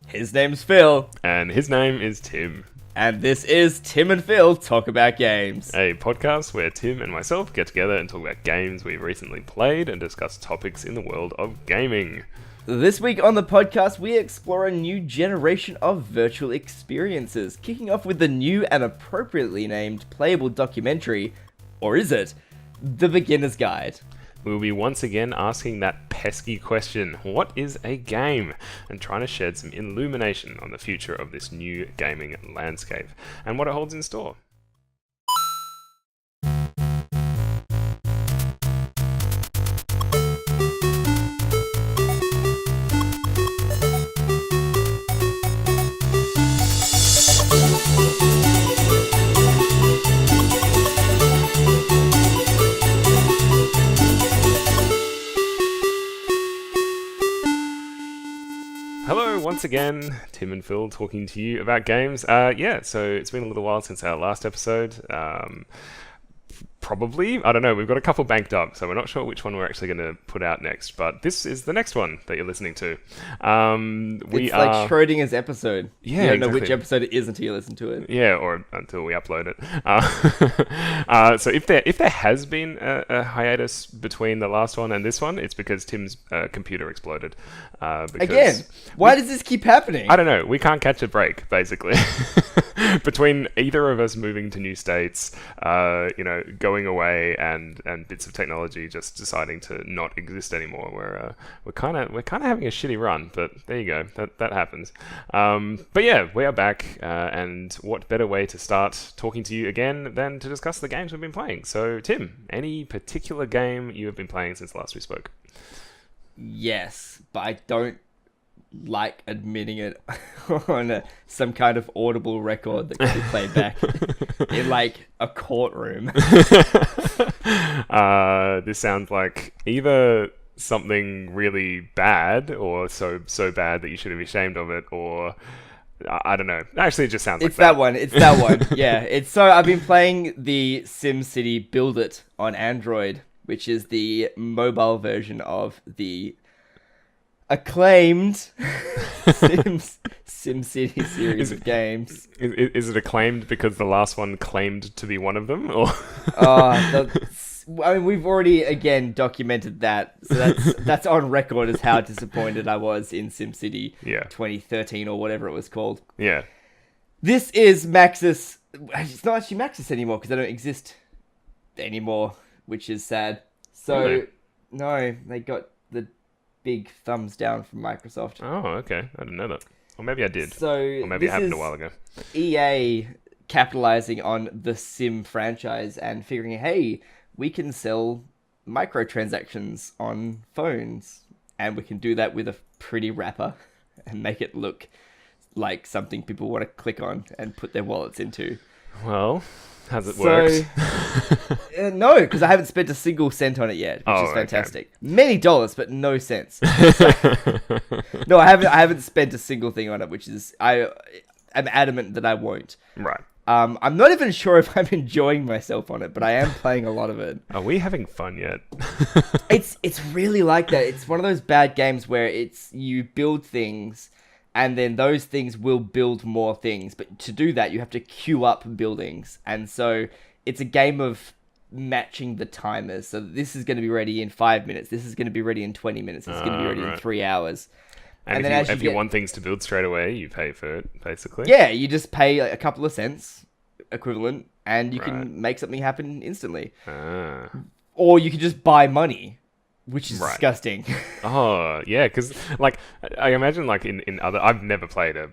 His name's Phil, And his name is Tim. and this is Tim and Phil Talk About Games. A podcast where Tim and myself get together and talk about games we've recently played and discuss topics in the world of gaming. This week on the podcast, we explore a new generation of virtual experiences, kicking off with the new and appropriately named playable documentary, or is it, The Beginner's Guide. We will be once again asking that pesky question, what is a game? And trying to shed some illumination on the future of this new gaming landscape and what it holds in store. Hello, once again, Tim and Phil talking to you about games. So it's been a little while since our last episode. Probably, I don't know, we've got a couple banked up, so we're not sure which one we're actually going to put out next, but this is the next one that you're listening to. It's like Schrodinger's episode. Yeah, you don't know exactly. which episode it is until you listen to it. Yeah, or until we upload it. So if there has been a hiatus between the last one and this one, it's because Tim's computer exploded. Again, why does this keep happening? I don't know. We can't catch a break, basically. Between either of us moving to new states, going away, and bits of technology just deciding to not exist anymore, we're kind of having a shitty run. But there you go. That happens. But yeah, we are back, and what better way to start talking to you again than to discuss the games we've been playing? So, Tim, any particular game you have been playing since last we spoke? Yes, but I don't like admitting it on some kind of audible record that can be played back in like a courtroom. This sounds like either something really bad or so bad that you should be ashamed of it, or I don't know. Actually, it just sounds like It's that one. It's that one. Yeah. I've been playing the SimCity Build It on Android, which is the mobile version of the acclaimed SimCity series of games. Is it acclaimed because the last one claimed to be one of them, or? We've already again documented that, so that's on record as how disappointed I was in SimCity 2013 or whatever it was called. Yeah. This is Maxis. It's not actually Maxis anymore because they don't exist anymore, which is sad. So Really? No, they got the big thumbs down from Microsoft. Oh, okay. I didn't know that. Or maybe I did. So Or maybe it happened a while ago. EA capitalizing on the Sim franchise and figuring, hey, we can sell microtransactions on phones, and we can do that with a pretty wrapper and make it look like something people want to click on and put their wallets into. Well, has it worked? No, because I haven't spent a single cent on it yet, which is fantastic. Okay. Many dollars, but no cents. No, I haven't spent a single thing on it, which is I'm adamant that I won't. Right. I'm not even sure if I'm enjoying myself on it, but I am playing a lot of it. Are we having fun yet? It's really like that. It's one of those bad games where you build things, and then those things will build more things. But to do that, you have to queue up buildings. And so it's a game of matching the timers. So this is going to be ready in 5 minutes. This is going to be ready in 20 minutes. This is going to be ready in 3 hours. And then if you want things to build straight away, you pay for it, basically. Yeah, you just pay a couple of cents equivalent, and you can make something happen instantly. Or you can just buy money, which is disgusting. Oh, yeah, because like I imagine like in other, I've never played a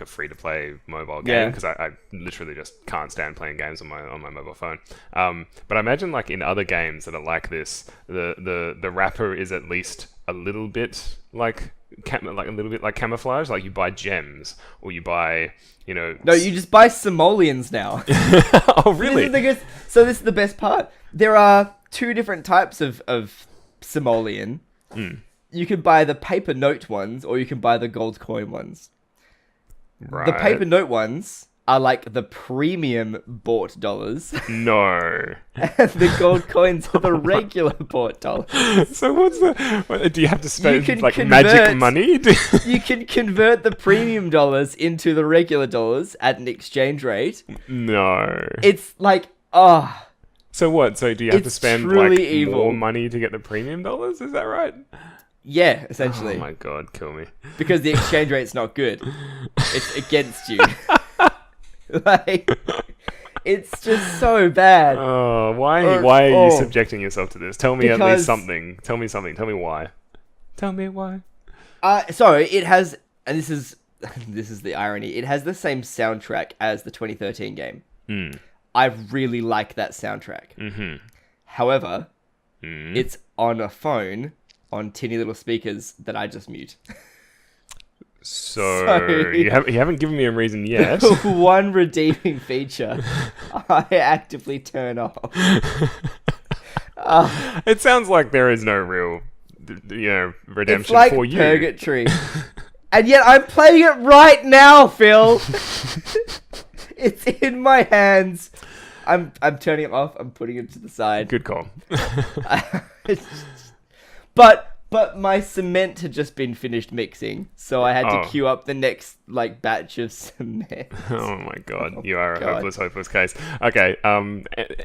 free to play mobile game because I literally just can't stand playing games on my mobile phone. But I imagine like in other games that are like this, the wrapper is at least a little bit like a little bit like camouflage. Like you buy gems or you buy, No, you just buy simoleons now. Oh, really? This is the best part. There are two different types of simoleon. You can buy the paper note ones, or you can buy the gold coin ones. Right. The paper note ones are like the premium bought dollars, No. and the gold coins are the regular bought dollars. So do you have to spend can like convert- magic money? You can convert the premium dollars into the regular dollars at an exchange rate. No. It's like, oh, So what? So do you have to It's spend truly like evil. more money to get the premium dollars? Is that right? yeah, Oh essentially. my god, kill me. Because the exchange rate's not good. It's against you. Like, it's just so bad. Oh, why Or- are you oh. subjecting yourself to this? Tell me at Because- least something. Tell me something. Tell me why. Tell me why. So it has, and this is the irony. It has the same soundtrack as the 2013 game. I really like that soundtrack. Mm-hmm. However, it's on a phone on tinny little speakers that I just mute. So you haven't given me a reason yet. One redeeming feature I actively turn off. It sounds like there is no real, redemption It's like for you. purgatory. And yet I'm playing it right now, Phill. It's in my hands. I'm turning it off. I'm putting it to the side. Good call. But my cement had just been finished mixing, so I had to Oh. queue up the next batch of cement. Oh my god, you are a God. hopeless case. Okay,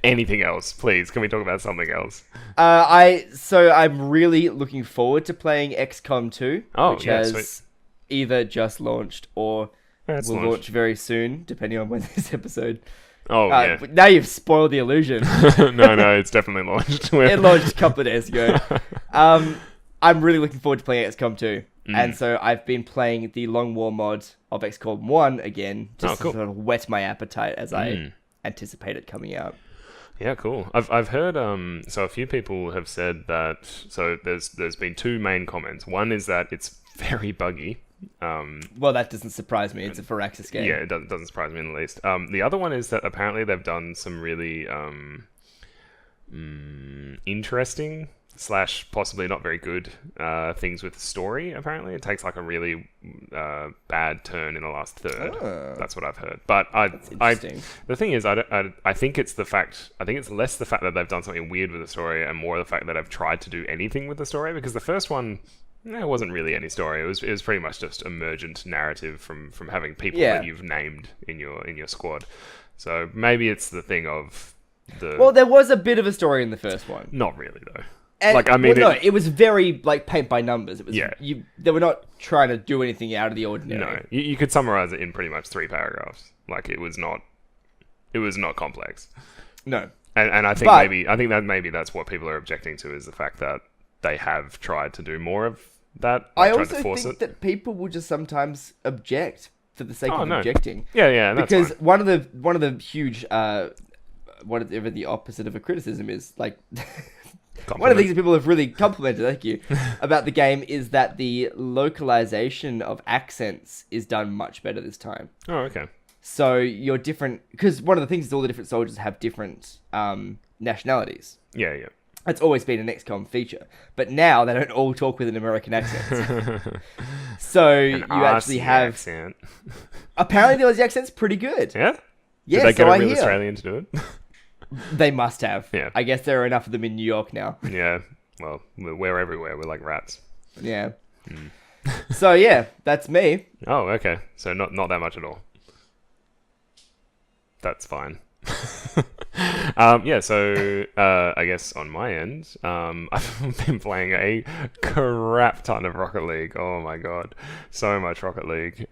anything else, please? Can we talk about something else? I'm really looking forward to playing XCOM 2, Oh, which yeah, has sweet. either just launched or Yeah, it's will launched. launch very soon, depending on when this episode. Oh yeah. But now you've spoiled the illusion. no, it's definitely launched. It launched a couple of days ago. I'm really looking forward to playing XCOM 2. And so I've been playing the Long War mod of XCOM 1 again, just cool. to sort of whet my appetite as I anticipate it coming out. Yeah, cool. I've heard so a few people have said that. So there's been two main comments. One is that it's very buggy. Well, that doesn't surprise me. It's a Firaxis game. Yeah, it doesn't surprise me in the least. The other one is that apparently they've done some really interesting / possibly not very good things with the story. Apparently, it takes like a really bad turn in the last third. Oh. That's what I've heard. But Interesting. the thing is, I think it's the fact. I think it's less the fact that they've done something weird with the story, and more the fact that they've tried to do anything with the story. Because the first one, it wasn't really any story. It was pretty much just emergent narrative from having people Yeah. that you've named in your squad. So maybe it's the thing of the. Well, there was a bit of a story in the first one. Not really though. And, Like, I mean, it was very like paint by numbers. It was Yeah. They were not trying to do anything out of the ordinary. No, you could summarize it in pretty much 3 paragraphs. Like it was not complex. No. And I think maybe that's what people are objecting to is the fact that they have tried to do more of that. I tried also to force think it. that people will just sometimes object for the sake of no. objecting. Yeah, that's Because fine. one of the huge whatever the opposite of a criticism is, like one of the things that people have really complimented, thank you, about the game is that the localization of accents is done much better this time. Oh, okay. So you're different, because one of the things is all the different soldiers have different nationalities. Yeah. That's always been an XCOM feature. But now they don't all talk with an American accent. So you actually Aussie have... accent. Apparently the Aussie accent's pretty good. Yeah? Yeah, Did they get so a I real hear. Australian to do it? They must have. Yeah. I guess there are enough of them in New York now. Yeah. Well, we're everywhere. We're like rats. Yeah. So yeah, that's me. Oh, okay. So not that much at all. That's fine. So I guess on my end, I've been playing a crap ton of Rocket League. Oh my god, so much Rocket League.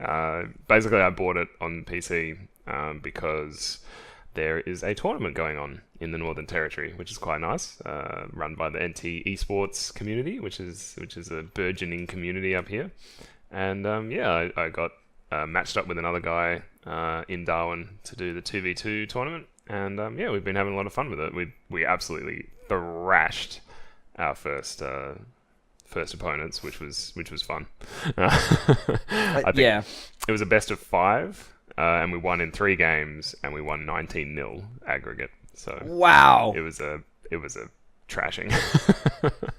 Basically, I bought it on PC because there is a tournament going on in the Northern Territory, which is quite nice, run by the NT esports community, which is a burgeoning community up here. And I got matched up with another guy in Darwin to do the 2v2 tournament, and we've been having a lot of fun with it. We absolutely thrashed our first opponents, which was fun. I think Yeah. it was a best of 5, and we won in 3 games, and we won 19-0 aggregate. So Wow. it was a trashing.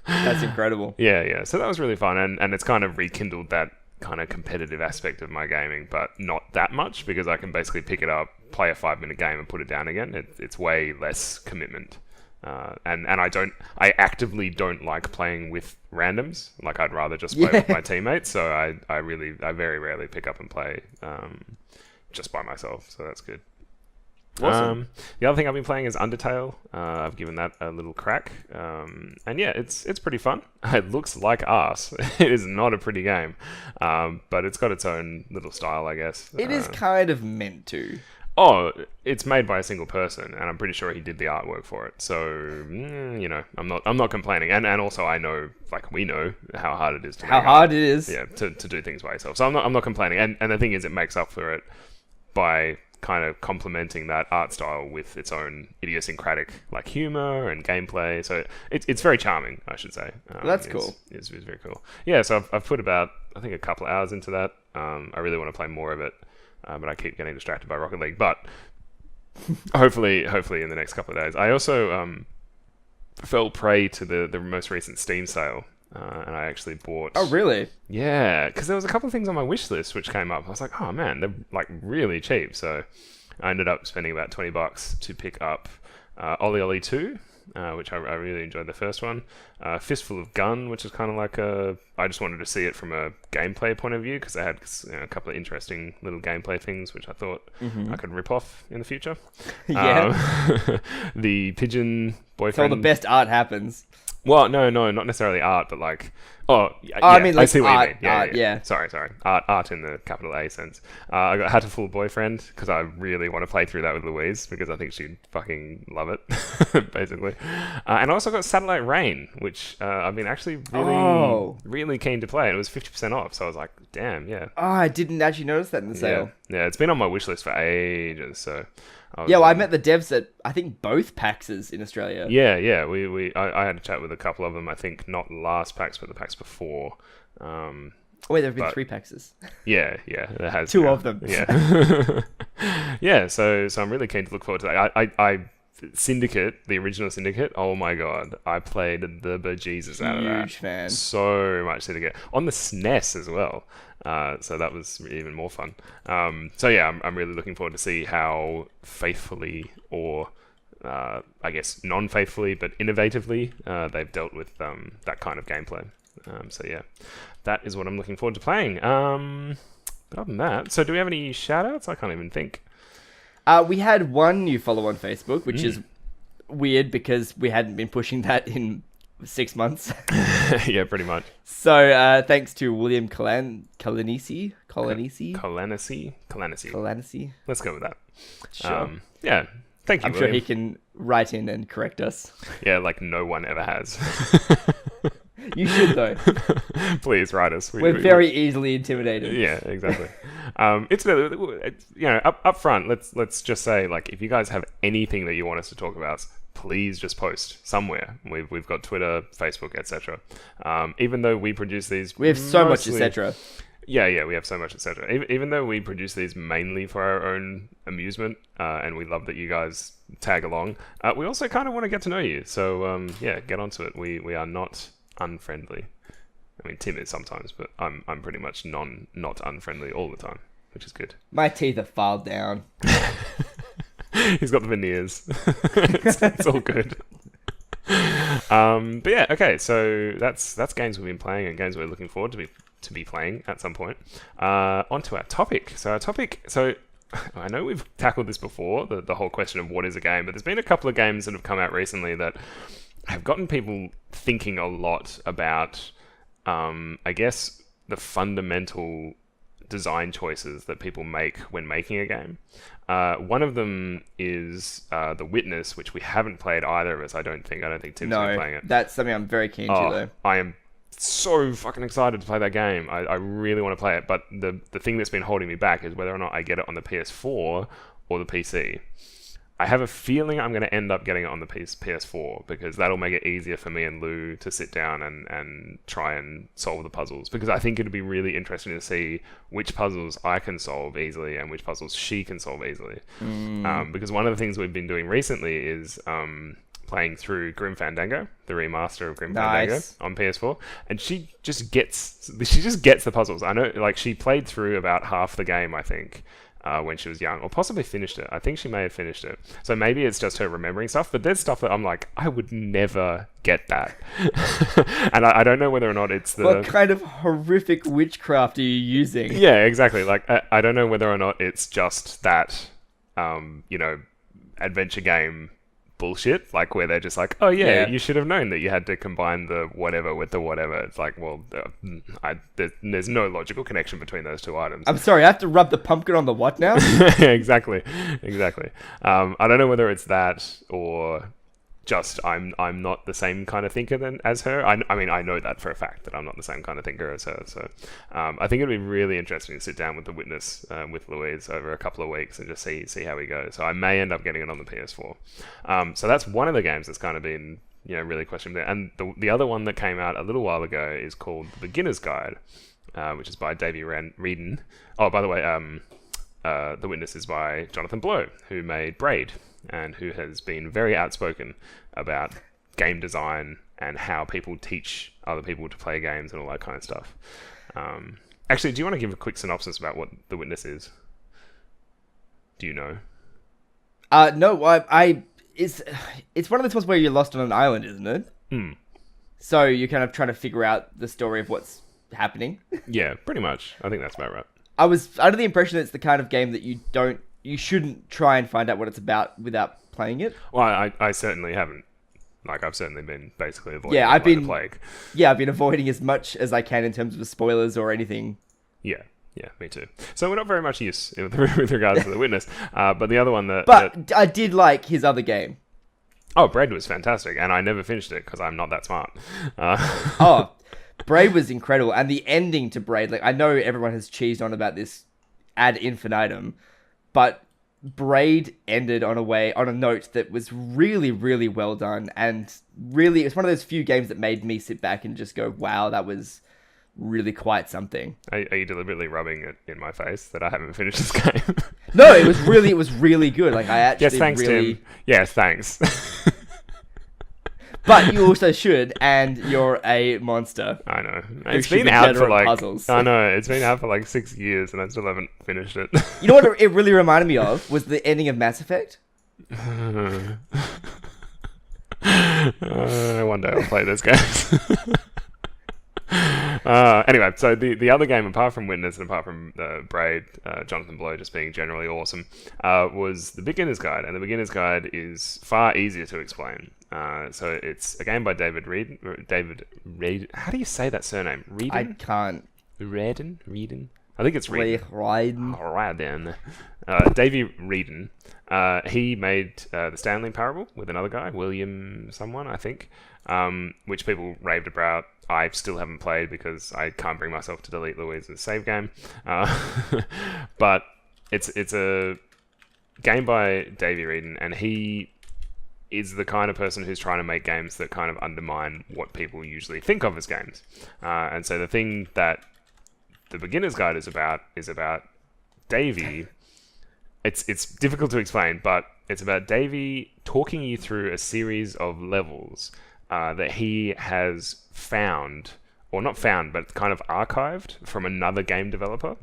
That's incredible. Yeah. So that was really fun, and it's kind of rekindled that kind of competitive aspect of my gaming, but not that much, because I can basically pick it up, play a 5-minute game, and put it down again. It's way less commitment. And I actively don't like playing with randoms. Like, I'd rather just play with my teammates. So I very rarely pick up and play just by myself. So that's good. Awesome. The other thing I've been playing is Undertale. I've given that a little crack, and yeah, it's pretty fun. It looks like arse. It is not a pretty game, but it's got its own little style, I guess. It is kind of meant to. Oh, it's made by a single person, and I'm pretty sure he did the artwork for it. So I'm not complaining, and also I know, like, we know how hard it is to to do things by yourself. So I'm not complaining, and the thing is, it makes up for it by kind of complementing that art style with its own idiosyncratic, like, humor and gameplay. So it's very charming, I should say. That's cool. It's very cool. Yeah, so I've put about, I think, a couple of hours into that. I really want to play more of it, but I keep getting distracted by Rocket League. But hopefully in the next couple of days. I also fell prey to the most recent Steam sale. And I actually bought... Oh, really? Yeah, because there was a couple of things on my wish list which came up. I was like, oh man, they're like really cheap. So I ended up spending about $20 to pick up Ollie Ollie 2, which I really enjoyed the first one. Fistful of Gun, which is kind of like I just wanted to see it from a gameplay point of view, because they had a couple of interesting little gameplay things which I thought I could rip off in the future. Yeah. The Pigeon Boyfriend... So the best art happens. Well, no, not necessarily art, but like... I mean, like, I see what art, you mean. art, yeah. Sorry. Art in the capital A sense. I got Hatterful Boyfriend, because I really want to play through that with Louise, because I think she'd fucking love it, basically. And I also got Satellite Rain, which I've been actually really keen to play. And it was 50% off, so I was like, damn, yeah. Oh, I didn't actually notice that in the sale. Yeah, it's been on my wish list for ages, so... I met the devs at, I think, both PAXs in Australia. Yeah. I had a chat with a couple of them. I think not last PAX, but the PAX before. Wait, there have been 3 PAXs. Yeah, there has 2 of them. Yeah, yeah. So I'm really keen to look forward to that. I Syndicate, the original Syndicate. Oh my god, I played the bejesus out of that. Huge fan. So much Syndicate on the SNES as well. So that was even more fun. So yeah, I'm really looking forward to see how faithfully, or I guess non-faithfully, but innovatively, they've dealt with that kind of gameplay. So yeah, that is what I'm looking forward to playing. But other than that, so do we have any shout-outs? I can't even think. We had one new follow on Facebook, which is weird because we hadn't been pushing that in 6 months. Yeah, pretty much. So thanks to William Kalanisi. Let's go with that. Sure. Yeah, thank you, I'm William. sure he can write in and correct us. Yeah, like no one ever has. You should, though. Please write us. We're very easily intimidated. Yeah, exactly. It's up front. Let's just say, like, if you guys have anything that you want us to talk about, please just post somewhere. We've got Twitter, Facebook, etc. Even though we produce these, we have so much, etc. Yeah, we have so much, etc. Even though we produce these mainly for our own amusement, and we love that you guys tag along, we also kind of want to get to know you. So yeah, get onto it. We are not unfriendly. I mean, Tim is sometimes, but I'm pretty much not unfriendly all the time, which is good. My teeth are filed down. He's got the veneers. It's all good. But yeah, okay. So that's games we've been playing and games we're looking forward to be playing at some point. Onto our topic. So I know we've tackled this before, the whole question of what is a game, but there's been a couple of games that have come out recently that have gotten people thinking a lot about, I guess, the fundamental design choices that people make when making a game. One of them is The Witness, which we haven't played either of us. I don't think Tim's been playing it. That's something I'm very keen to, though. I am so fucking excited to play that game. I really want to play it, but the thing that's been holding me back is whether or not I get it on the PS4 or the PC. I have a feeling I'm going to end up getting it on the PS4, because that'll make it easier for me and Lou to sit down and try and solve the puzzles, because I think it'd be really interesting to see which puzzles I can solve easily and which puzzles she can solve easily. Because one of the things we've been doing recently is playing through Grim Fandango, the remaster of Grim Nice. Fandango on PS4, and she just gets the puzzles. I know, like she played through about half the game, I think, when she was young, or possibly finished it. I think she may have finished it. So maybe it's just her remembering stuff, but there's stuff that I'm like, I would never get that. And I don't know whether or not it's the... What kind of horrific witchcraft are you using? Yeah, exactly. Like, I don't know whether or not it's just that, adventure game bullshit, like where they're just like, oh yeah, you should have known that you had to combine the whatever with the whatever. It's like, well, there's no logical connection between those two items. I'm sorry, I have to rub the pumpkin on the what now? Exactly. I don't know whether it's that or just I'm not the same kind of thinker as her. I mean, I know that for a fact that I'm not the same kind of thinker as her. So I think it'd be really interesting to sit down with the witness with Louise over a couple of weeks and just see how we go. So I may end up getting it on the PS4. So that's one of the games that's kind of been really questioned. And the other one that came out a little while ago is called The Beginner's Guide, which is by Davey Reedon. Oh, by the way, The Witness is by Jonathan Blow, who made Braid, and who has been very outspoken about game design and how people teach other people to play games and all that kind of stuff. Actually, do you want to give a quick synopsis about what The Witness is? Do you know? No, it's one of those ones where you're lost on an island, isn't it? Hmm. So you're kind of trying to figure out the story of what's happening. Yeah, pretty much. I think that's about right. I was under the impression that it's the kind of game that you shouldn't try and find out what it's about without playing it. Well, I certainly haven't. Like, I've certainly been basically avoiding the plague. Yeah, I've been avoiding as much as I can in terms of spoilers or anything. Yeah, me too. So we're not very much use with regards to The Witness. But the other one I did like his other game. Oh, Braid was fantastic, and I never finished it because I'm not that smart. Oh, Braid was incredible, and the ending to Braid, like I know everyone has cheesed on about this ad infinitum, but Braid ended on a note that was really, really well done, and really it's one of those few games that made me sit back and just go, wow, that was really quite something. Are you deliberately rubbing it in my face that I haven't finished this game? No, it was really good. Like I actually yes, thanks, Tim. Yes, thanks. But you also should, and you're a monster. I know. It's been out for like puzzles. I know it's been out for like 6 years, and I still haven't finished it. You know what it really reminded me of was the ending of Mass Effect. One day I'll play those games. Anyway, so the other game, apart from Witness and apart from Braid, Jonathan Blow just being generally awesome, was The Beginner's Guide. And The Beginner's Guide is far easier to explain. So it's a game by David Reed. How do you say that surname? Reedon? I can't. Reedon? I think it's Reedon. Reedon. Davey Reedon. He made the Stanley Parable with another guy, William someone, I think, which people raved about. I still haven't played because I can't bring myself to delete Louise's save game. But it's a game by Davey Reedon, and he is the kind of person who's trying to make games that kind of undermine what people usually think of as games. And so the thing that The Beginner's Guide is about Davey. It's difficult to explain, but it's about Davey talking you through a series of levels that he has found, or not found, but kind of archived from another game developer.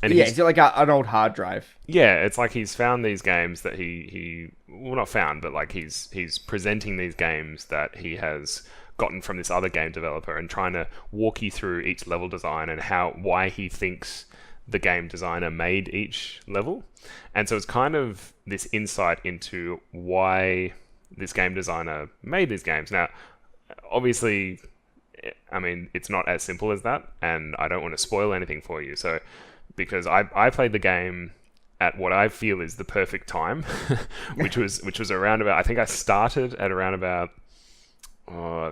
And yeah, it's like an old hard drive. Yeah, it's like he's found these games that he well, not found, but like he's presenting these games that he has gotten from this other game developer and trying to walk you through each level design and why he thinks the game designer made each level. And so it's kind of this insight into why this game designer made these games. Now, obviously, I mean, it's not as simple as that, and I don't want to spoil anything for you. So, because I played the game at what I feel is the perfect time, which was around about, I think I started at around about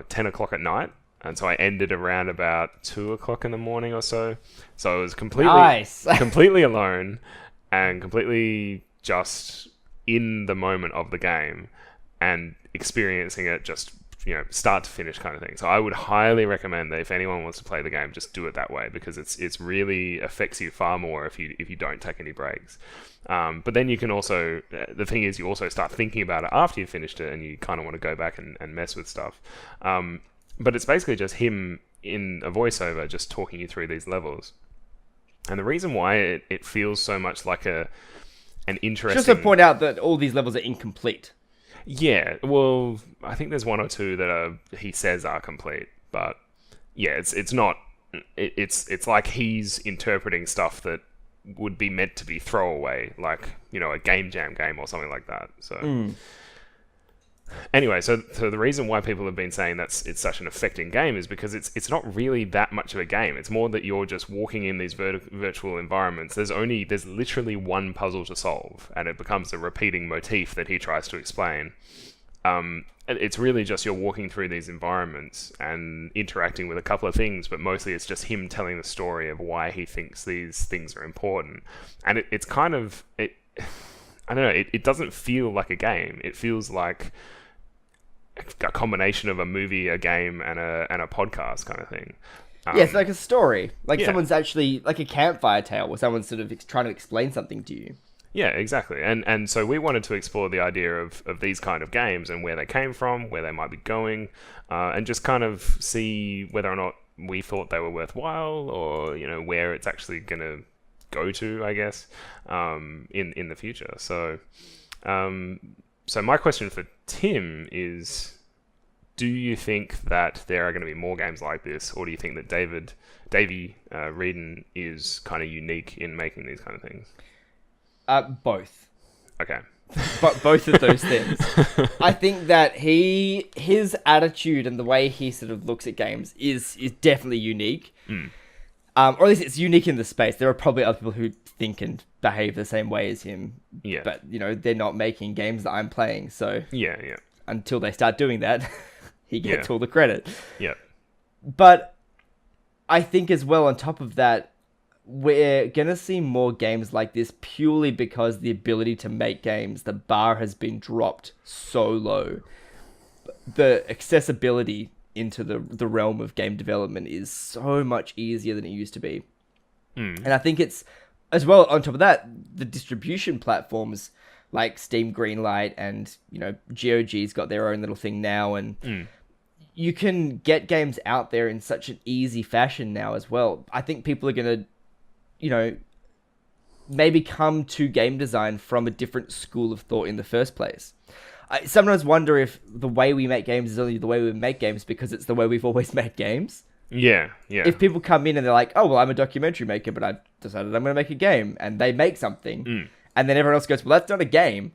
10 o'clock at night, and so I ended around about 2 o'clock in the morning or so. So I was completely alone and completely just in the moment of the game and experiencing it just start to finish kind of thing. So I would highly recommend that if anyone wants to play the game, just do it that way, because it's really affects you far more if you don't take any breaks. But then you can also, the thing is, you also start thinking about it after you've finished it, and you kind of want to go back and mess with stuff. But it's basically just him in a voiceover just talking you through these levels. And the reason why it feels so much like an interesting... Just to point out that all these levels are incomplete. Yeah, well, I think there's one or two that he says are complete, but yeah, it's not. It's like he's interpreting stuff that would be meant to be throwaway, like a game jam game or something like that. So anyway, so the reason why people have been saying it's such an affecting game is because it's not really that much of a game. It's more that you're just walking in these virtual environments. There's literally one puzzle to solve, and it becomes a repeating motif that he tries to explain. It's really just you're walking through these environments and interacting with a couple of things, but mostly it's just him telling the story of why he thinks these things are important. And it's kind of I don't know. It doesn't feel like a game. It feels like a combination of a movie, a game, and a podcast kind of thing. Yeah, it's like a story. Like someone's actually like a campfire tale, where someone's sort of trying to explain something to you. Yeah, exactly. And so we wanted to explore the idea of these kind of games and where they came from, where they might be going, and just kind of see whether or not we thought they were worthwhile, or where it's actually going to go to, I guess, in the future. So my question for Tim is, do you think that there are going to be more games like this, or do you think that Davey Reedon is kind of unique in making these kind of things? Both. Okay. But both of those things. I think that his attitude and the way he sort of looks at games is definitely unique. Or at least it's unique in the space. There are probably other people who think and behave the same way as him. Yeah. But, they're not making games that I'm playing. So yeah. Until they start doing that, he gets all the credit. Yeah. But I think as well, on top of that, we're going to see more games like this purely because the ability to make games, the bar has been dropped so low. The accessibility into the realm of game development is so much easier than it used to be. And I think it's, as well, on top of that, the distribution platforms like Steam Greenlight and, GOG's got their own little thing now, and you can get games out there in such an easy fashion now as well. I think people are going to maybe come to game design from a different school of thought in the first place. I sometimes wonder if the way we make games is only the way we make games because it's the way we've always made games. Yeah. If people come in and they're like, oh, well, I'm a documentary maker, but I've decided I'm going to make a game, and they make something, and then everyone else goes, well, that's not a game.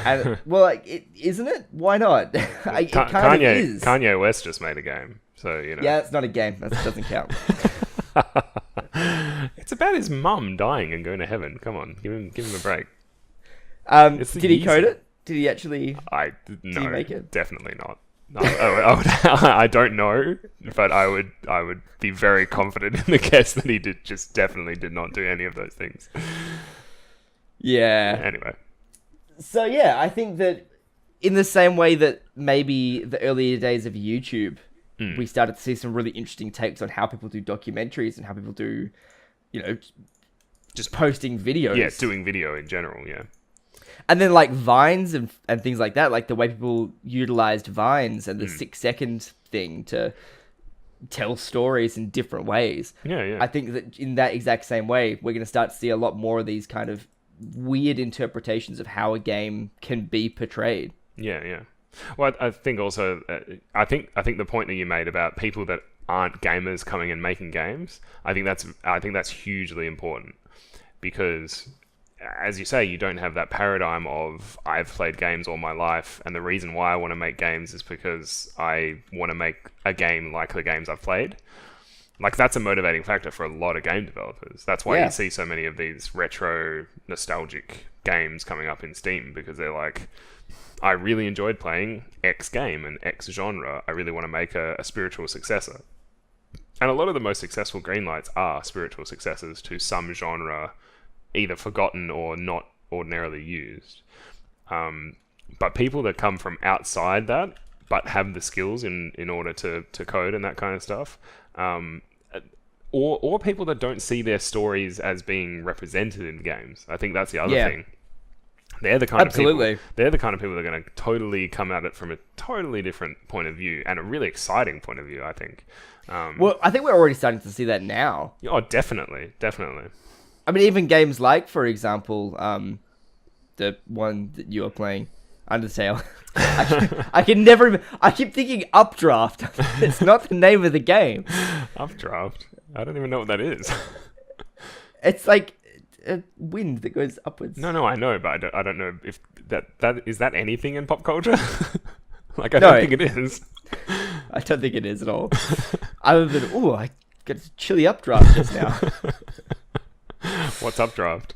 And, well, isn't it? Why not? It kind of is. Kanye West just made a game, so, Yeah, it's not a game. That doesn't count. It's about his mum dying and going to heaven. Come on, give him a break. Did he code it? Did he actually? Did he make it? Definitely not. No, I don't know, but I would be very confident in the guess that he definitely did not do any of those things. Yeah. Anyway. So yeah, I think that in the same way that maybe the earlier days of YouTube, we started to see some really interesting takes on how people do documentaries and how people do, just posting videos. Yeah, doing video in general, yeah. And then like Vines and things like that, like the way people utilized Vines and the 6-second thing to tell stories in different ways. Yeah. I think that in that exact same way, we're going to start to see a lot more of these kind of weird interpretations of how a game can be portrayed. Yeah. Well, I think also, I think the point that you made about people that aren't gamers coming and making games, I think that's hugely important, because, as you say, you don't have that paradigm of I've played games all my life, and the reason why I want to make games is because I want to make a game like the games I've played. Like, that's a motivating factor for a lot of game developers. That's why you see so many of these retro, nostalgic games coming up in Steam, because they're like, I really enjoyed playing X game and X genre. I really want to make a spiritual successor. And a lot of the most successful greenlights are spiritual successors to some genre, either forgotten or not ordinarily used. But people that come from outside that but have the skills in order to code and that kind of stuff. Or people that don't see their stories as being represented in games. I think that's the other thing. They're the kind of people. They're the kind of people that are going to totally come at it from a totally different point of view and a really exciting point of view, I think. Well, I think we're already starting to see that now. Oh, definitely. I mean, even games like, for example, the one that you are playing, Undertale. I can never. I keep thinking Updraft. It's not the name of the game. Updraft. I don't even know what that is. It's like a wind that goes upwards. No, I know, but I don't know if that is that anything in pop culture. Like, I don't think it is. I don't think it is at all. Other than, I got a chilly updraft just now. What's Updraft?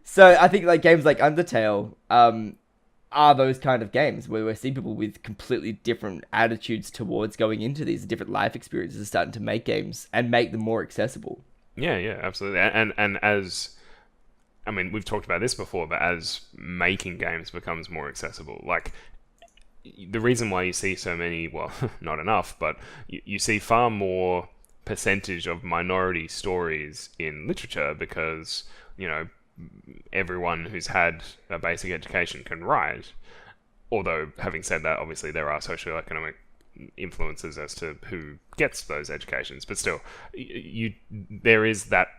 So I think like games like Undertale are those kind of games where we see people with completely different attitudes towards going into these different life experiences starting to make games and make them more accessible. Yeah, absolutely. And as, I mean, we've talked about this before, but as making games becomes more accessible, like the reason why you see so many, well, not enough, but you see far more percentage of minority stories in literature because, everyone who's had a basic education can write. Although, having said that, obviously there are socioeconomic influences as to who gets those educations, but still, there is that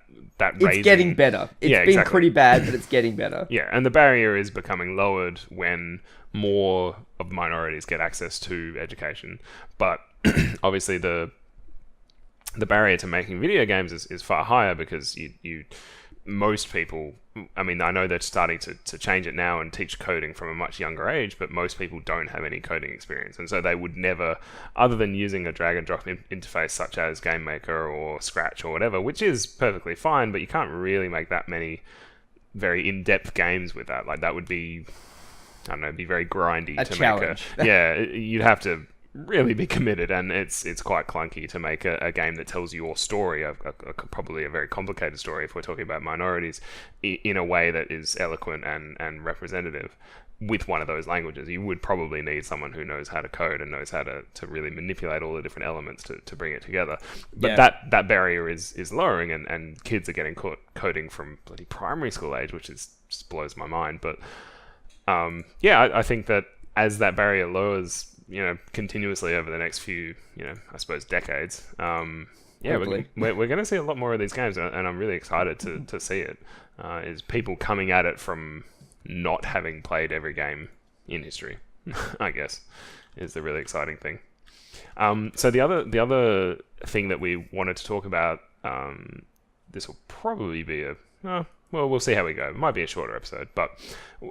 raising. It's getting better. It's been pretty bad, but it's getting better. Yeah, and the barrier is becoming lowered when more of minorities get access to education. But obviously, the barrier to making video games is far higher because most people, I mean, I know they're starting to change it now and teach coding from a much younger age, but most people don't have any coding experience. And so they would never, other than using a drag and drop interface such as GameMaker or Scratch or whatever, which is perfectly fine, but you can't really make that many very in-depth games with that. Like, that would be, I don't know, be very grindy to challenge. Make yeah, you'd have to really be committed, and it's quite clunky to make a game that tells your story, probably a very complicated story if we're talking about minorities, in a way that is eloquent and representative with one of those languages. You would probably need someone who knows how to code and knows how to really manipulate all the different elements to bring it together. But that barrier is lowering, and kids are getting coding from bloody primary school age, which just blows my mind. But I think that as that barrier lowers, continuously over the next few, I suppose decades, we're going to see a lot more of these games, and I'm really excited to see it. Is people coming at it from not having played every game in history, I guess, is the really exciting thing. So the other thing that we wanted to talk about, this will probably be well, we'll see how we go. It might be a shorter episode, but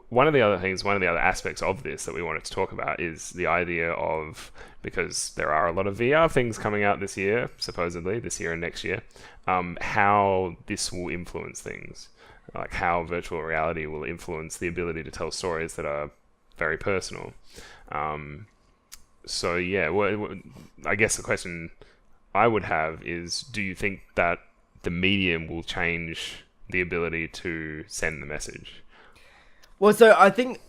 one of the other aspects of this that we wanted to talk about is the idea of, because there are a lot of VR things coming out this year, supposedly, this year and next year, how this will influence things. Like how virtual reality will influence the ability to tell stories that are very personal. So yeah, well, I guess the question I would have is, do you think that the medium will change the ability to send the message? Well, so I think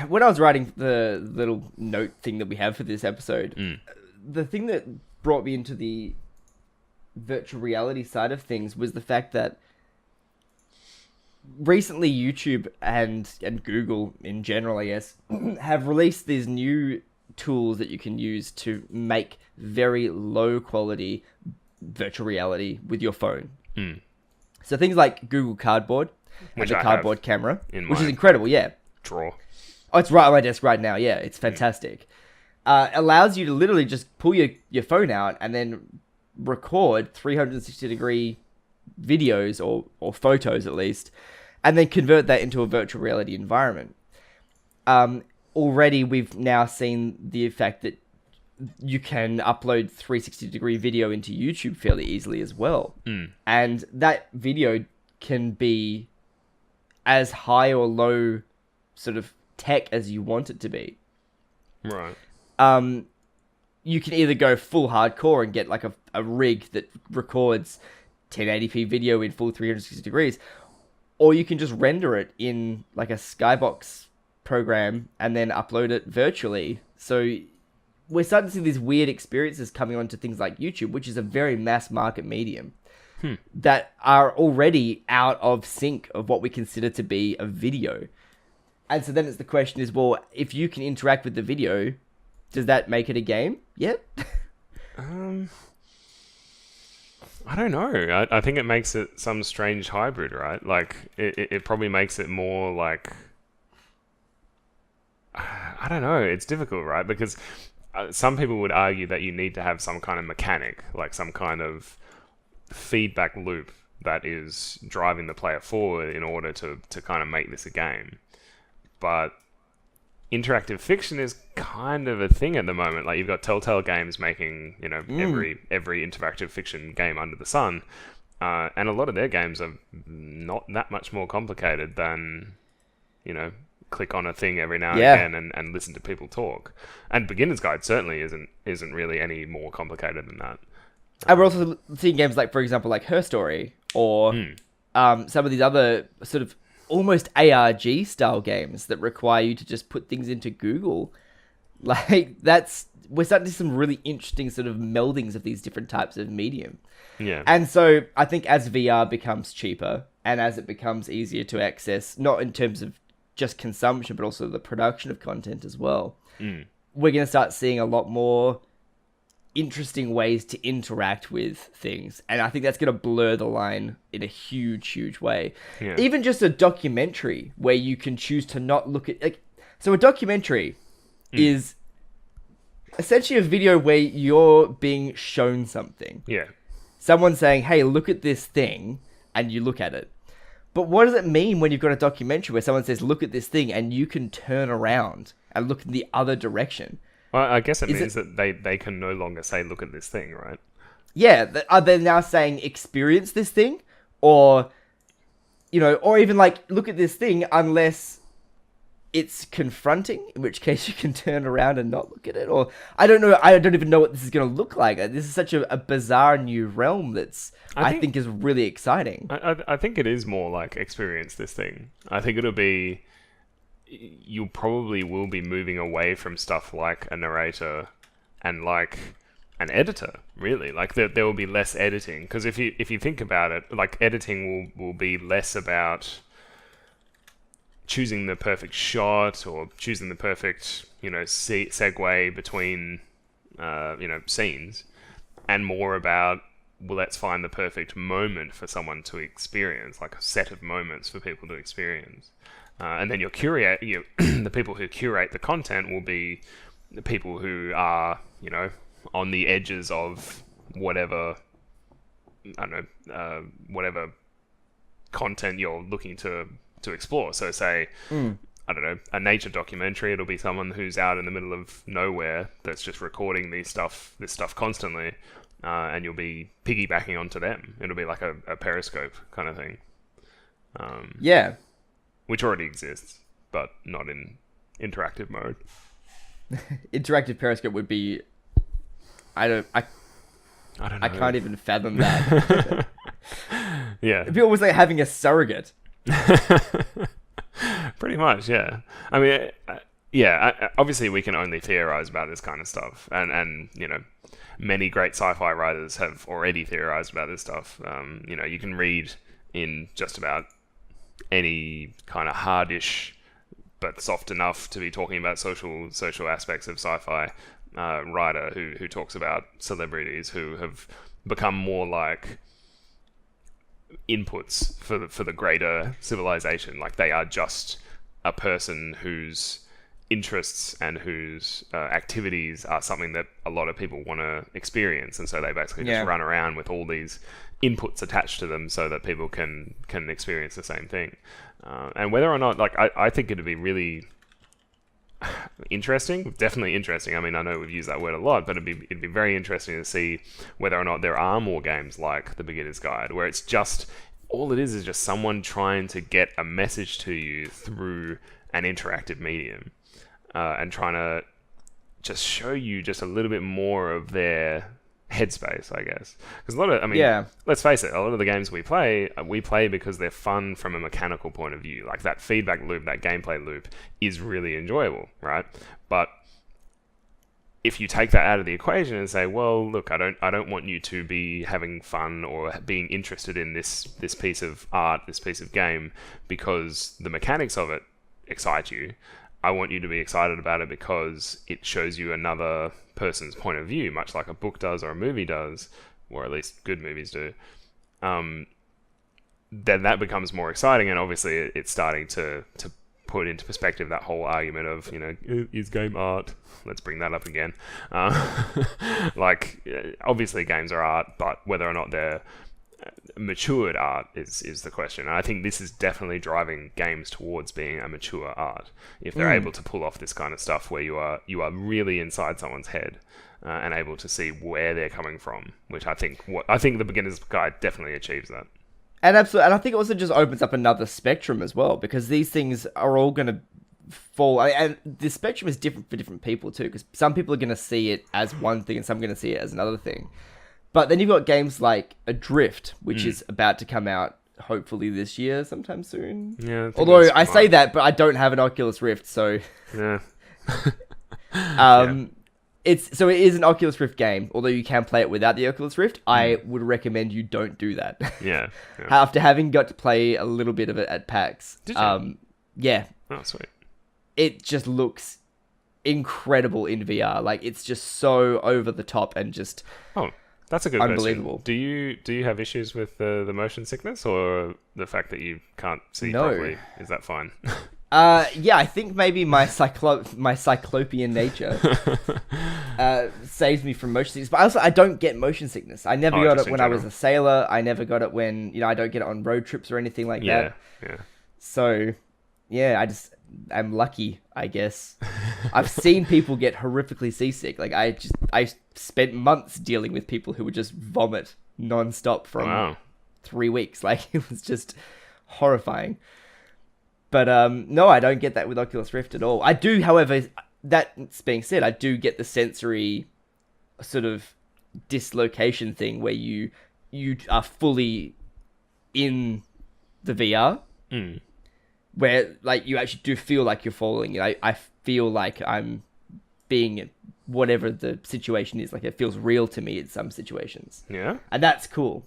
when I was writing the little note thing that we have for this episode, the thing that brought me into the virtual reality side of things was the fact that recently YouTube and Google in general, I guess, have released these new tools that you can use to make very low quality virtual reality with your phone. So things like Google Cardboard, which the Cardboard camera, which is incredible, drawer. Oh, it's right on my desk right now, it's fantastic. Allows you to literally just pull your phone out and then record 360-degree videos or photos at least, and then convert that into a virtual reality environment. Already we've now seen the fact that you can upload 360-degree video into YouTube fairly easily as well. And that video can be as high or low sort of tech as you want it to be. Right. You can either go full hardcore and get like a rig that records 1080p video in full 360 degrees, or you can just render it in like a skybox program and then upload it virtually. So we're starting to see these weird experiences coming onto things like YouTube, which is a very mass market medium, that are already out of sync of what we consider to be a video. And so then the question is, well, if you can interact with the video, does that make it a game yet? I don't know. I think it makes it some strange hybrid, right? Like, it probably makes it more like... I don't know. It's difficult, right? Because some people would argue that you need to have some kind of mechanic, like some kind of feedback loop that is driving the player forward in order to kind of make this a game. But interactive fiction is kind of a thing at the moment. Like, you've got Telltale Games making, every interactive fiction game under the sun, and a lot of their games are not that much more complicated than, click on a thing every now and again and listen to people talk. And Beginner's Guide certainly isn't really any more complicated than that. And we're also seeing games like, for example, like Her Story, or some of these other sort of almost ARG style games that require you to just put things into Google. Like, we're starting to see some really interesting sort of meldings of these different types of medium. Yeah. And so I think as VR becomes cheaper and as it becomes easier to access, not in terms of just consumption, but also the production of content as well, we're going to start seeing a lot more interesting ways to interact with things. And I think that's going to blur the line in a huge, huge way. Yeah. Even just a documentary where you can choose to not look at... So a documentary is essentially a video where you're being shown something. Yeah. Someone's saying, hey, look at this thing, and you look at it. But what does it mean when you've got a documentary where someone says, look at this thing, and you can turn around and look in the other direction? Well, I guess it means that they can no longer say, look at this thing, right? Yeah. Are they now saying, experience this thing? Or, or even like, look at this thing, unless it's confronting, in which case you can turn around and not look at it. Or, I don't know. I don't even know what this is going to look like. This is such a bizarre new realm that's, I think is really exciting. I think it is more like, experience this thing. I think it'll be... You probably will be moving away from stuff like a narrator and like an editor, really. Like, there will be less editing, because if you think about it, like, editing will be less about choosing the perfect shot or choosing the perfect segue between scenes, and more about, well, let's find the perfect moment for someone to experience, like a set of moments for people to experience. And then the people who curate the content will be the people who are, on the edges of whatever, whatever content you're looking to explore. So say, I don't know, a nature documentary, it'll be someone who's out in the middle of nowhere that's just recording this stuff constantly, and you'll be piggybacking onto them. It'll be like a periscope kind of thing. Yeah. Which already exists, but not in interactive mode. Interactive periscope would be... I don't know. I can't even fathom that. Yeah. It'd be almost like having a surrogate. Pretty much, yeah. I mean, obviously we can only theorize about this kind of stuff. And many great sci-fi writers have already theorized about this stuff. You can read in just about any kind of hardish but soft enough to be talking about social aspects of sci-fi writer who talks about celebrities who have become more like inputs for the greater civilization. Like, they are just a person whose interests and whose activities are something that a lot of people want to experience, and so they basically just run around with all these inputs attached to them so that people can experience the same thing. And whether or not, like, I think it'd be really interesting, definitely interesting. I mean, I know we've used that word a lot, but it'd be very interesting to see whether or not there are more games like The Beginner's Guide, where it's just, all it is just someone trying to get a message to you through an interactive medium, and trying to just show you just a little bit more of their headspace, I guess. Because a lot of, I mean, Yeah. let's face it, a lot of the games we play because they're fun from a mechanical point of view. Like that feedback loop, that gameplay loop is really enjoyable, right? But if you take that out of the equation and say, well, look, I don't want you to be having fun or being interested in this piece of art, this piece of game, because the mechanics of it excite you. I want you to be excited about it because it shows you another person's point of view, much like a book does or a movie does, or at least good movies do. Then that becomes more exciting, and obviously it's starting to put into perspective that whole argument of, is game art? Let's bring that up again. Like, obviously games are art, but whether or not they're matured art is the question. And I think this is definitely driving games towards being a mature art. If they're able to pull off this kind of stuff where you are really inside someone's head and able to see where they're coming from, which I think the beginner's guide definitely achieves that. And absolutely, and I think it also just opens up another spectrum as well, because these things are all going to fall. And the spectrum is different for different people too, because some people are going to see it as one thing and some are going to see it as another thing. But then you've got games like Adrift, which is about to come out hopefully this year, sometime soon. Yeah. Although I say that, but I don't have an Oculus Rift, so yeah. it is an Oculus Rift game. Although you can play it without the Oculus Rift, I would recommend you don't do that. Yeah. After having got to play a little bit of it at PAX, Did you? Yeah, Oh, sweet. it just looks incredible in VR. Like, it's just so over the top and just That's a good unbelievable. Question. Do you have issues with the motion sickness or the fact that you can't see No. properly? Is that fine? Yeah, I think maybe my cyclopean nature saves me from motion sickness. But also, I don't get motion sickness. I never got just it in when I was general. a sailor. I never got it when, I don't get it on road trips or anything like that. Yeah. So, yeah, I'm lucky, I guess. I've seen people get horrifically seasick. Like, I spent months dealing with people who would just vomit non-stop from 3 weeks. Like, it was just horrifying. But no, I don't get that with Oculus Rift at all. I do, however, that being said, I do get the sensory sort of dislocation thing where you are fully in the VR, where like you actually do feel like you're falling. I feel like I'm being whatever the situation is. Like, it feels real to me in some situations. Yeah. And that's cool.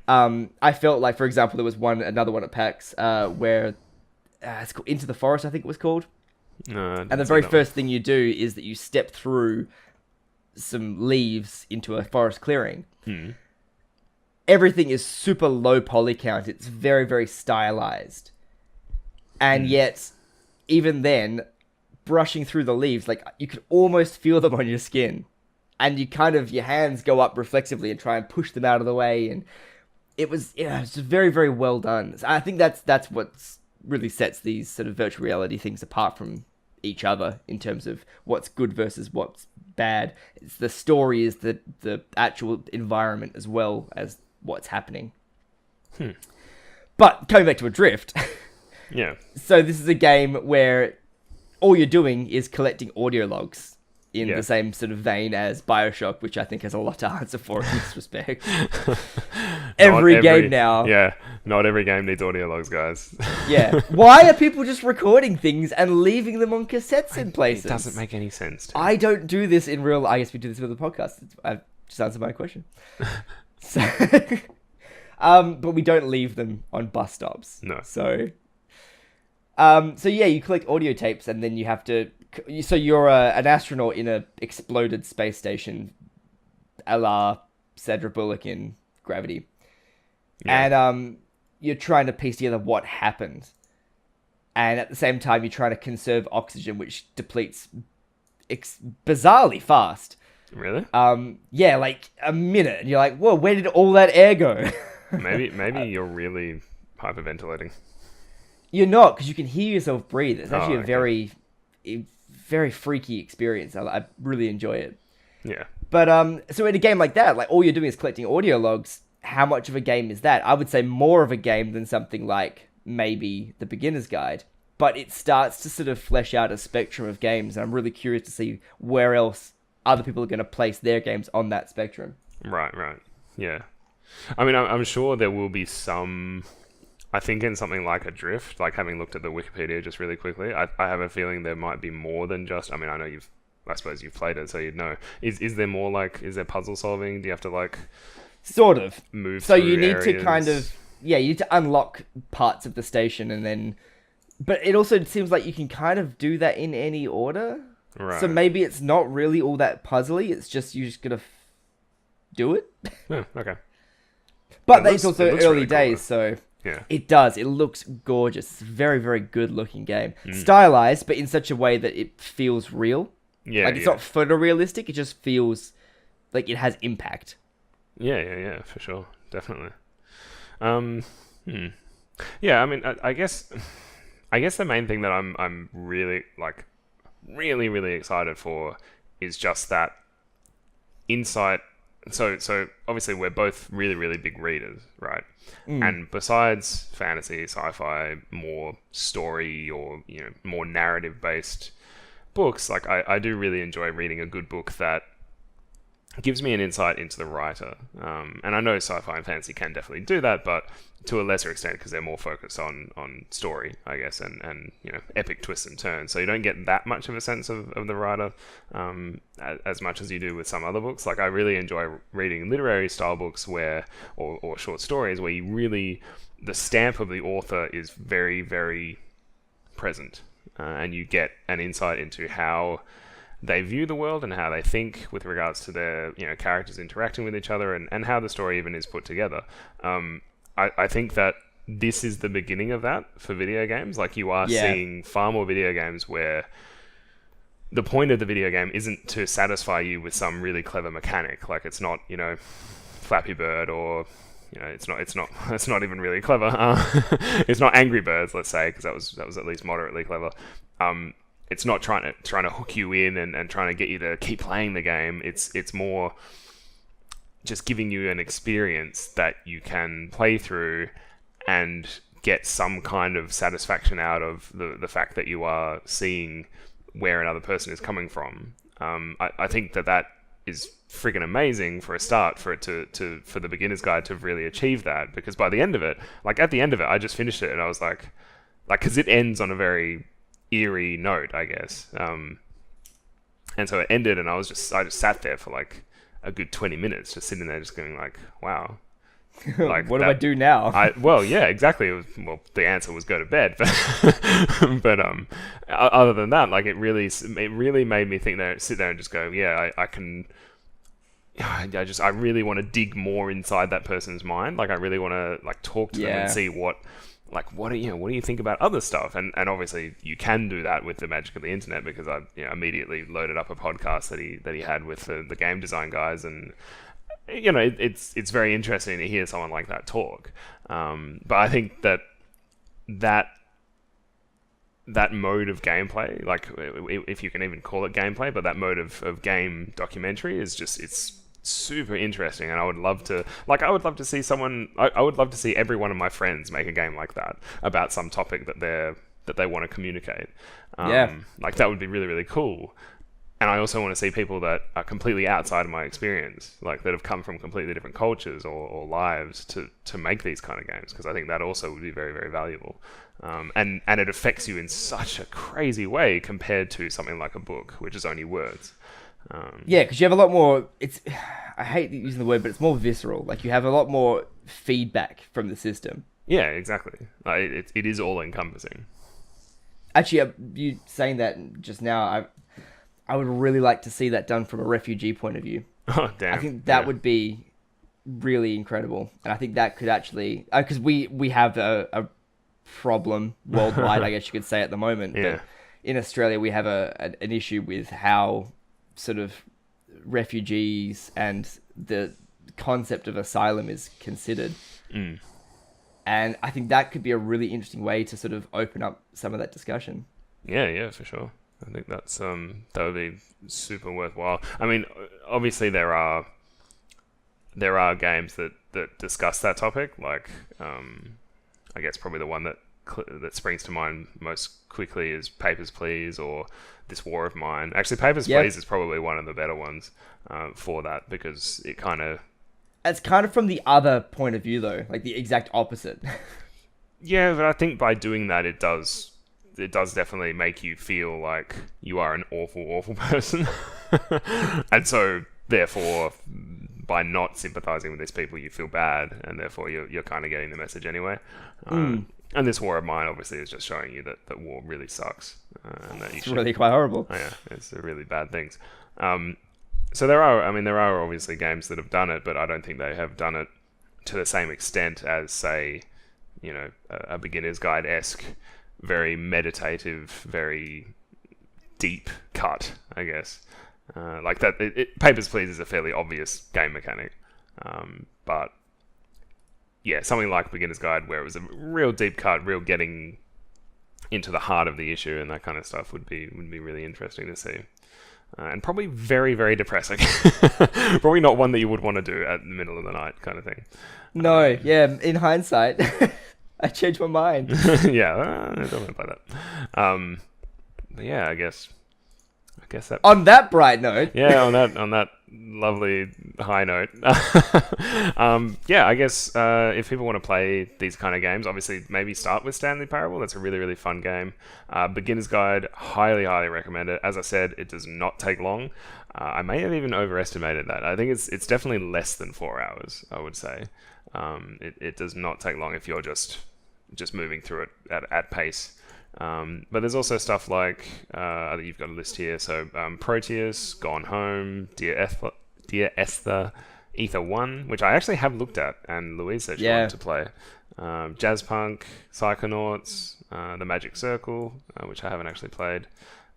I felt like, for example, there was another one at PAX where it's called Into the Forest, I think it was called. And the very first thing you do is that you step through some leaves into a forest clearing. Everything is super low poly count. It's very, very stylized. And yet, even then, brushing through the leaves, like, you could almost feel them on your skin. And your hands go up reflexively and try and push them out of the way. And it was just very, very well done. So I think that's what's really sets these sort of virtual reality things apart from each other in terms of what's good versus what's bad. It's the story is the actual environment as well as what's happening. But coming back to Adrift, Yeah. so this is a game where all you're doing is collecting audio logs in the same sort of vein as BioShock, which I think has a lot to answer for in this respect. every game now. Yeah, not every game needs audio logs, guys. Yeah. Why are people just recording things and leaving them on cassettes in places? It doesn't make any sense to me. I don't do this in real... I guess we do this with the podcast. I've just answered my question. So, but we don't leave them on bus stops. No. So yeah, you collect audio tapes and then you have to... So you're an astronaut in a exploded space station, a la Sandra Bullock in Gravity. Yeah. And you're trying to piece together what happened. And at the same time, you're trying to conserve oxygen, which depletes bizarrely fast. Really? Yeah, like a minute. And you're like, whoa, where did all that air go? Maybe you're really hyperventilating. You're not, because you can hear yourself breathe. It's actually okay. a very freaky experience. I really enjoy it. Yeah. But so in a game like that, like all you're doing is collecting audio logs. How much of a game is that? I would say more of a game than something like maybe the Beginner's Guide. But it starts to sort of flesh out a spectrum of games. And I'm really curious to see where else other people are going to place their games on that spectrum. Right. Yeah. I mean, I'm sure there will be some. I think in something like Adrift, like having looked at the Wikipedia just really quickly, I have a feeling there might be more than just. I mean, I know I suppose you've played it, so you'd know. Is there more like? Is there puzzle solving? Do you have to like Sort of. move So through you need areas? to kind of, yeah, you need to unlock parts of the station and then, but it also seems like you can kind of do that in any order. Right. So maybe it's not really all that puzzly. It's just you just gotta do it. Yeah, okay. But It it's looks also really early cool, days, so Yeah. it does. It looks gorgeous. It's a very, very good looking game. Stylized, but in such a way that it feels real. Yeah. Like it's not photorealistic. It just feels like it has impact. Yeah, for sure, definitely. Um, hmm. Yeah, I mean, I guess the main thing that I'm really like really excited for is just that insight. So obviously we're both really big readers, right? And besides fantasy, sci-fi, more story or more narrative based books, like I do really enjoy reading a good book that gives me an insight into the writer. And I know sci-fi and fantasy can definitely do that, but to a lesser extent because they're more focused on story, I guess, and epic twists and turns. So you don't get that much of a sense of the writer as much as you do with some other books. Like I really enjoy reading literary style books or short stories where you really, the stamp of the author is very, very present. And you get an insight into how they view the world and how they think with regards to their characters interacting with each other and how the story even is put together. I think that this is the beginning of that for video games. Like you are seeing far more video games where the point of the video game isn't to satisfy you with some really clever mechanic. Like it's not Flappy Bird or it's not even really clever. It's not Angry Birds, let's say, because that was at least moderately clever. It's not trying to hook you in and trying to get you to keep playing the game. It's more just giving you an experience that you can play through and get some kind of satisfaction out of the fact that you are seeing where another person is coming from. I think that is freaking amazing for a start, for the beginner's guide to really achieve that, because by the end of it, I just finished it and I was like, because it ends on a very eerie note, I guess. And so it ended and I just sat there for like a good 20 minutes, just sitting there just going like, wow. Like, what do I do now? Yeah, exactly. The answer was go to bed, but other than that, like it really made me sit there and just go, yeah, I can. I really want to dig more inside that person's mind. Like I really want to like talk to them and see what do you think about other stuff? And obviously you can do that with the magic of the internet, because I immediately loaded up a podcast that he had with the game design guys, and it's very interesting to hear someone like that talk. But I think that mode of gameplay, like if you can even call it gameplay, but that mode of game documentary is just, it's super interesting. And I would love to see I would love to see every one of my friends make a game like that about some topic that they want to communicate. Like that would be really, really cool. And I also want to see people that are completely outside of my experience, like that have come from completely different cultures or lives to make these kind of games, because I think that also would be very, very valuable. And it affects you in such a crazy way compared to something like a book, which is only words. Because you have a lot more. I hate using the word, but it's more visceral. Like you have a lot more feedback from the system. Yeah, exactly. It is all encompassing. Actually, you saying that just now, I would really like to see that done from a refugee point of view. Oh, damn. I think that would be really incredible. And I think that could actually... Because we have a problem worldwide, I guess you could say, at the moment. Yeah. But in Australia, we have an issue with how sort of refugees and the concept of asylum is considered. And I think that could be a really interesting way to sort of open up some of that discussion. Yeah, for sure. I think that's that would be super worthwhile. I mean, obviously there are games that discuss that topic. Like, I guess probably the one that springs to mind most quickly is Papers, Please, or This War of Mine. Actually, Papers, Please is probably one of the better ones for that, because it kind of It's kind of from the other point of view, though, like the exact opposite. Yeah, but I think by doing that, it does definitely make you feel like you are an awful person. And so, therefore, by not sympathizing with these people, you feel bad, and therefore you're kind of getting the message anyway. And this war of mine, obviously, is just showing you that war really sucks. And that It's really quite horrible. Oh, yeah, it's really bad things. So there are obviously games that have done it, but I don't think they have done it to the same extent as, say, a beginner's guide-esque, very meditative, very deep cut, I guess. Like that, Papers, Please is a fairly obvious game mechanic. But yeah, something like Beginner's Guide, where it was a real deep cut, real getting into the heart of the issue and that kind of stuff would be really interesting to see. And probably very, very depressing. Probably not one that you would want to do at the middle of the night kind of thing. No, yeah, in hindsight, I changed my mind. Yeah, I don't want to play that. But yeah, I guess that... On that bright note. Yeah, on that lovely high note. Yeah, I guess if people want to play these kind of games, obviously maybe start with Stanley Parable. That's a really, really fun game. Beginner's Guide, highly, highly recommend it. As I said, it does not take long. I may have even overestimated that. I think it's definitely less than 4 hours, I would say. It does not take long if you're just moving through it at pace. But there's also stuff like you've got a list here. So Proteus, Gone Home, Dear Esther, Ether 1, which I actually have looked at, and Louise said she wanted to play. Jazzpunk, Psychonauts, The Magic Circle, which I haven't actually played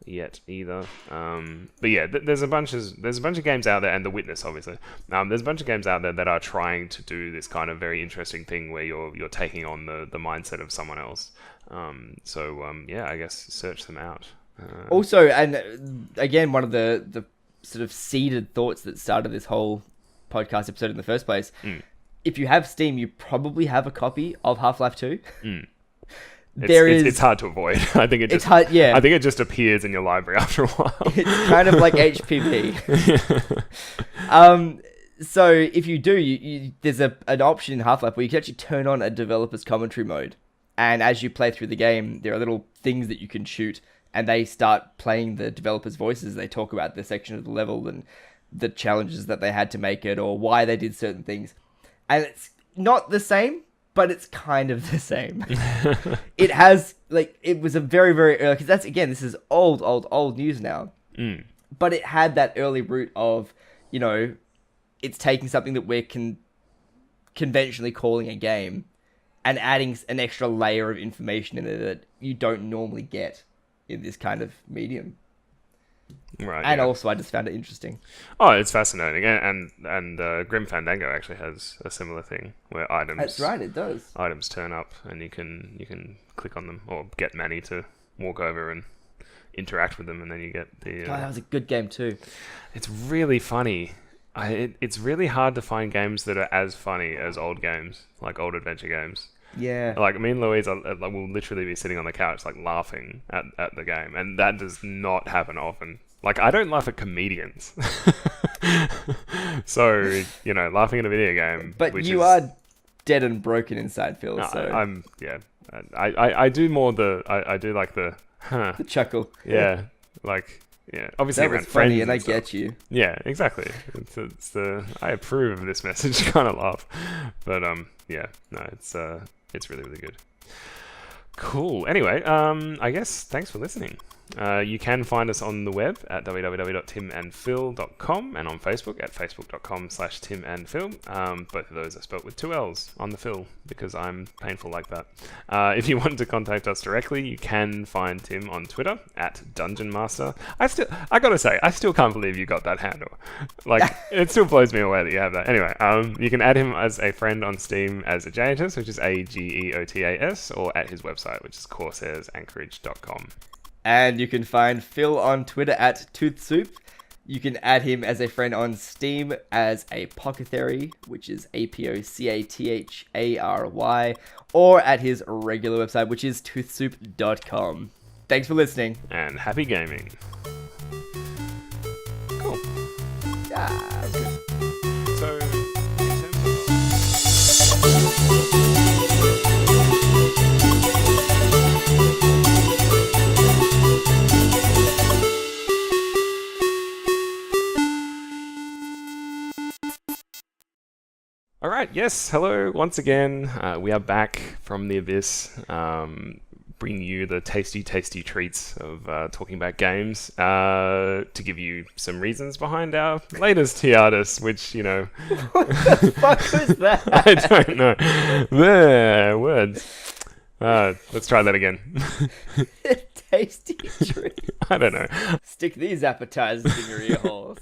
yet either. But yeah, there's a bunch of games out there, and The Witness, obviously. There's a bunch of games out there that are trying to do this kind of very interesting thing where you're taking on the mindset of someone else. Yeah, I guess search them out. Also, and again, one of the sort of seeded thoughts that started this whole podcast episode in the first place. If you have Steam, you probably have a copy of Half-Life 2. It's hard to avoid. I think it's hard. Yeah, I think it just appears in your library after a while. It's kind of like HPV. So if you do, there's an option in Half-Life where you can actually turn on a developer's commentary mode. And as you play through the game, there are little things that you can shoot, and they start playing the developers' voices. They talk about the section of the level and the challenges that they had to make it, or why they did certain things. And it's not the same, but it's kind of the same. It has, it was a very, very early, because this is old news now. But it had that early root of, it's taking something that we're conventionally calling a game and adding an extra layer of information in it that you don't normally get in this kind of medium. Right. And also, I just found it interesting. Oh, it's fascinating, and Grim Fandango actually has a similar thing where items. That's right, it does. Items turn up, and you can click on them or get Manny to walk over and interact with them, and then you get the. God, that was a good game too. It's really funny. It's really hard to find games that are as funny as old games, like old adventure games. Yeah. Like, me and Louise will literally be sitting on the couch, laughing at the game. And that does not happen often. Like, I don't laugh at comedians. So, laughing at a video game. But you are dead and broken inside, Phill. No, so. I do more I do like the, the chuckle. Yeah. Yeah, obviously that was around funny, friends and I stuff. get you. Yeah, exactly. It's the I approve of this message kind of laugh, but yeah, no, it's really, really good. Cool. Anyway, I guess thanks for listening. You can find us on the web at www.timandphill.com and on Facebook at facebook.com/timandphil. Both of those are spelt with 2 L's on the Phill because I'm painful like that. If you want to contact us directly, you can find Tim on Twitter at Dungeon Master. I gotta say, I still can't believe you got that handle. It still blows me away that you have that. Anyway, you can add him as a friend on Steam as a Ageotas, which is Ageotas, or at his website, which is CorsairsAnchorage.com. And you can find Phill on Twitter at ToothSoup. You can add him as a friend on Steam as Apothecary, which is APOCATHARY, or at his regular website, which is toothsoup.com. Thanks for listening. And happy gaming. Cool. Yeah, that's good. So, in terms of All right, yes, hello once again. We are back from the abyss, bringing you the tasty, tasty treats of talking about games to give you some reasons behind our latest hiatus, which, What the fuck was that? I don't know. There, words. Let's try that again. Tasty treat. I don't know. Stick these appetizers in your ear holes.